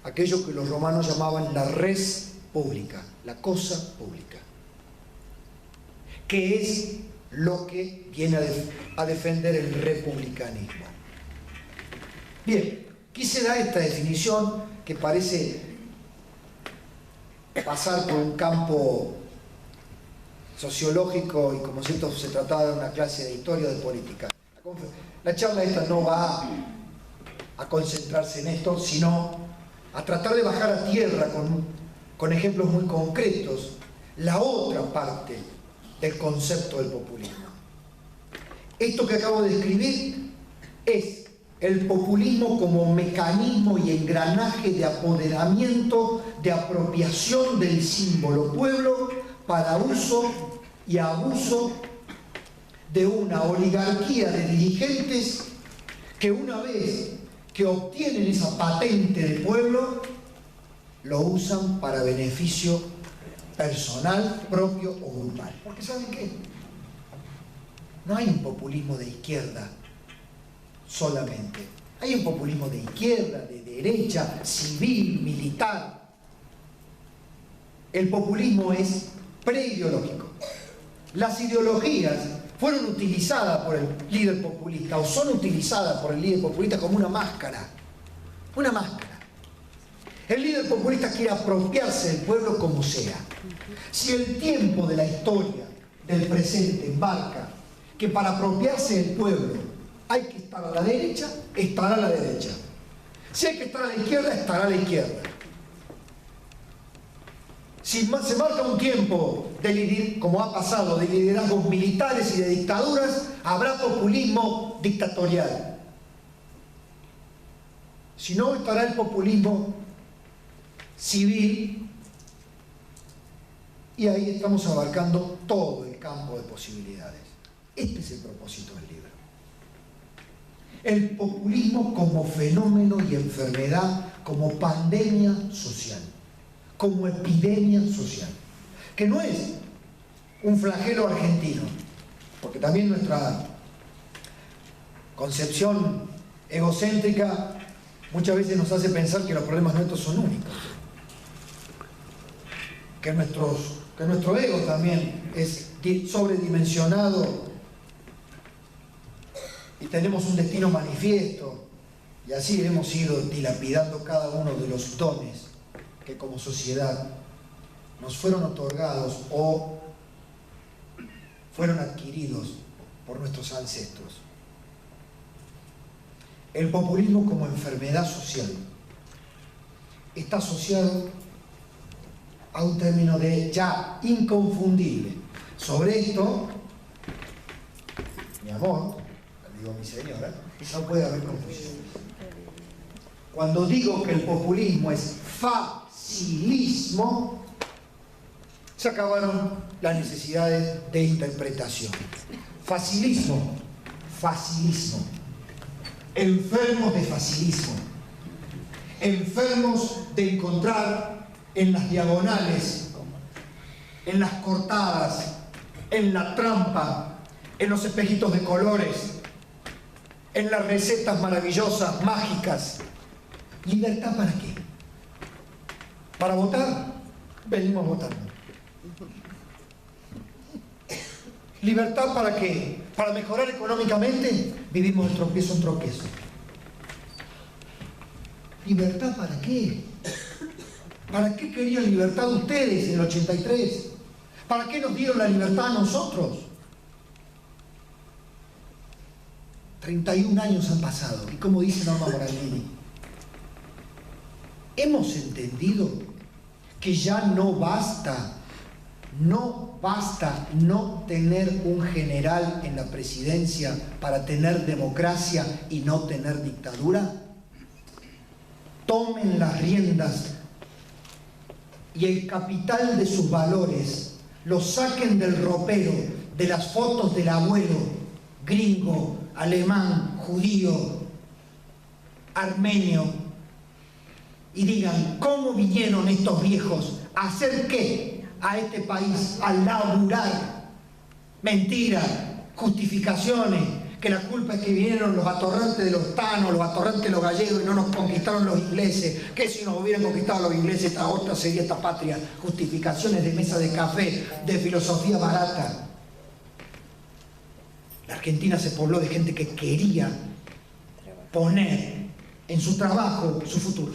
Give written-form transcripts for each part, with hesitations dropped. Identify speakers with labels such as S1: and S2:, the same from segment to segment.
S1: aquello que los romanos llamaban la res pública, la cosa pública, que es lo que viene a defender el republicanismo. Bien, quise dar esta definición que parece pasar por un campo sociológico y como si esto se trataba de una clase de historia o de política. La charla esta no va a concentrarse en esto, sino a tratar de bajar a tierra con ejemplos muy concretos la otra parte del concepto del populismo. Esto que acabo de describir es el populismo como mecanismo y engranaje de apoderamiento, de apropiación del símbolo pueblo para uso y abuso de una oligarquía de dirigentes que una vez que obtienen esa patente de pueblo, lo usan para beneficio personal, propio o grupal. Porque ¿saben qué? No hay un populismo de izquierda solamente. Hay un populismo de izquierda, de derecha, civil, militar. El populismo es preideológico. Las ideologías fueron utilizadas por el líder populista o son utilizadas por el líder populista como una máscara. Una máscara. El líder populista quiere apropiarse del pueblo como sea. Si el tiempo de la historia del presente embarca que para apropiarse del pueblo hay que estar a la derecha, estará a la derecha. Si hay que estar a la izquierda, estará a la izquierda. Si se marca un tiempo, como ha pasado, de liderazgos militares y de dictaduras, habrá populismo dictatorial. Si no, estará el populismo civil, y ahí estamos abarcando todo el campo de posibilidades. Este es el propósito del libro. El populismo como fenómeno y enfermedad, como pandemia social, como epidemia social, que no es un flagelo argentino, porque también nuestra concepción egocéntrica muchas veces nos hace pensar que los problemas nuestros son únicos, que nuestro ego también es sobredimensionado y tenemos un destino manifiesto, y así hemos ido dilapidando cada uno de los dones que como sociedad nos fueron otorgados o fueron adquiridos por nuestros ancestros. El populismo como enfermedad social está asociado a un término ya inconfundible. Sobre esto, mi amor, le digo a mi señora, no puede haber confusión. Cuando digo que el populismo es facilismo, se acabaron las necesidades de interpretación. Facilismo, enfermos de facilismo, enfermos de encontrar en las diagonales, en las cortadas, en la trampa, en los espejitos de colores, en las recetas maravillosas, mágicas. ¿Libertad para qué? ¿Para votar? Venimos votando. ¿Libertad para qué? ¿Para mejorar económicamente? Vivimos de tropiezo en tropiezo. ¿Libertad para qué? ¿Para qué querían libertad ustedes en el 83? ¿Para qué nos dieron la libertad a nosotros? 31 años han pasado, y como dice Norma Morandini, hemos entendido que ya no basta no tener un general en la presidencia para tener democracia y no tener dictadura. Tomen las riendas y el capital de sus valores lo saquen del ropero de las fotos del abuelo gringo, alemán, judío, armenio, y digan, ¿cómo vinieron estos viejos a hacer qué a este país? A laburar. Mentira, justificaciones, que la culpa es que vinieron los atorrantes de los tanos, los atorrantes de los gallegos y no nos conquistaron los ingleses, que si nos hubieran conquistado los ingleses esta otra sería esta patria. Justificaciones de mesa de café, de filosofía barata. La Argentina se pobló de gente que quería poner en su trabajo su futuro,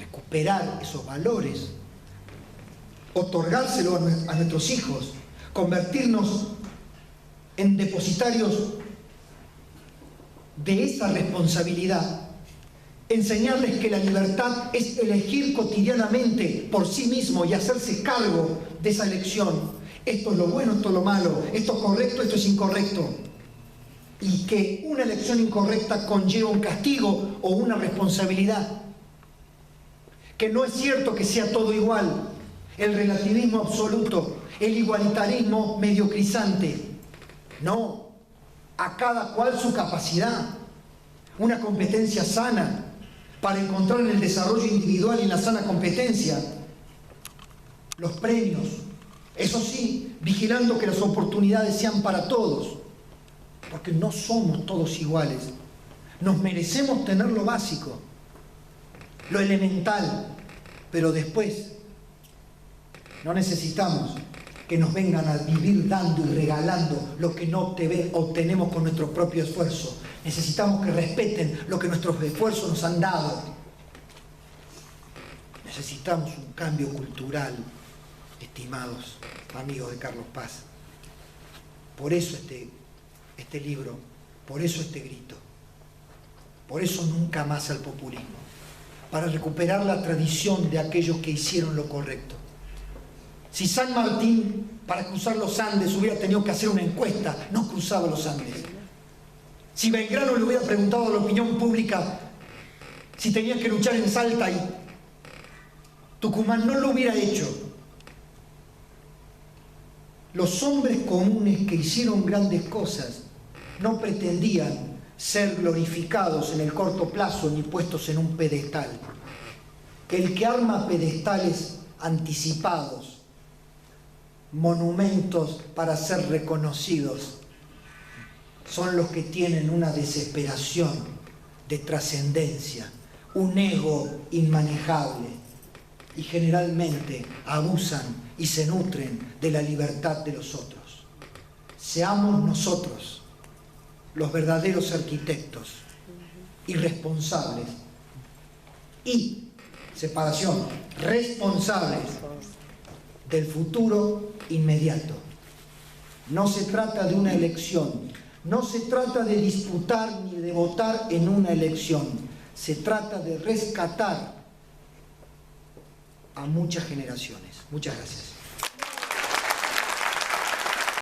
S1: recuperar esos valores, otorgárselo a nuestros hijos, convertirnos en depositarios de esa responsabilidad, enseñarles que la libertad es elegir cotidianamente por sí mismo y hacerse cargo de esa elección. Esto es lo bueno, esto es lo malo, esto es correcto, esto es incorrecto. Y que una elección incorrecta conlleva un castigo o una responsabilidad. Que no es cierto que sea todo igual. El relativismo absoluto, el igualitarismo mediocrizante. No, a cada cual su capacidad, una competencia sana para encontrar en el desarrollo individual y en la sana competencia los premios, eso sí, vigilando que las oportunidades sean para todos, porque no somos todos iguales, nos merecemos tener lo básico, lo elemental, pero después no necesitamos que nos vengan a vivir dando y regalando lo que no obtenemos con nuestro propio esfuerzo. Necesitamos que respeten lo que nuestros esfuerzos nos han dado. Necesitamos un cambio cultural, estimados amigos de Carlos Paz. Por eso este libro, por eso este grito, por eso nunca más al populismo, para recuperar la tradición de aquellos que hicieron lo correcto. Si San Martín, para cruzar los Andes, hubiera tenido que hacer una encuesta, no cruzaba los Andes. Si Belgrano le hubiera preguntado a la opinión pública si tenía que luchar en Salta y Tucumán, no lo hubiera hecho. Los hombres comunes que hicieron grandes cosas no pretendían ser glorificados en el corto plazo ni puestos en un pedestal. El que arma pedestales anticipados, monumentos para ser reconocidos, son los que tienen una desesperación de trascendencia, un ego inmanejable y generalmente abusan y se nutren de la libertad de los otros. Seamos nosotros los verdaderos arquitectos y responsables y, separación, responsables del futuro inmediato. No se trata de una elección, no se trata de disputar ni de votar en una elección, se trata de rescatar a muchas generaciones. Muchas gracias.